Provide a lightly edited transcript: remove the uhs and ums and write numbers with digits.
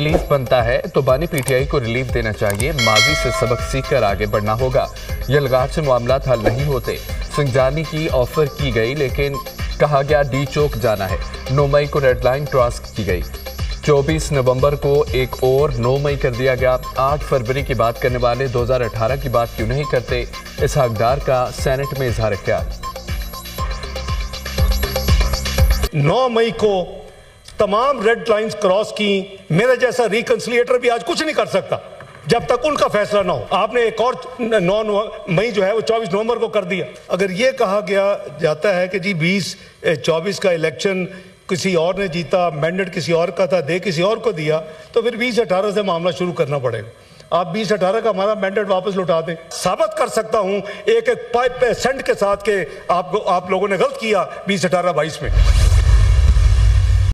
Relief बनता है तो बानी पीटीआई को रिलीफ देना चाहिए। माजी से सबक सीखकर आगे बढ़ना होगा। यलगार से मामलात हल नहीं होते। संजानी की ऑफर की गई लेकिन कहा गया डी चौक जाना है। 9 मई को रेड लाइन क्रॉस की गई। 24 नवंबर को एक और 9 मई कर दिया गया। 8 फरवरी की बात करने वाले 2018 की बात क्यों नहीं करते? इस हकदार का सेनेट में इजहार ख्याल। 9 मई को तमाम रेड लाइंस क्रॉस की। मेरे जैसा रिकंसिलिएटर भी आज कुछ नहीं कर सकता जब तक उनका फैसला ना हो। आपने एक और 9 मई जो है वो 24 नवंबर को कर दिया। अगर ये कहा गया जाता है कि जी 2024 का इलेक्शन किसी और ने जीता, मैंडेट किसी और का था, दे किसी और को दिया, तो फिर 2018 से मामला शुरू करना पड़ेगा। आप 2018 का हमारा मैंडेट वापस लौटा दें। साबित कर सकता हूं एक 5% के साथ के आप लोगों ने गलत किया 2018-22 में।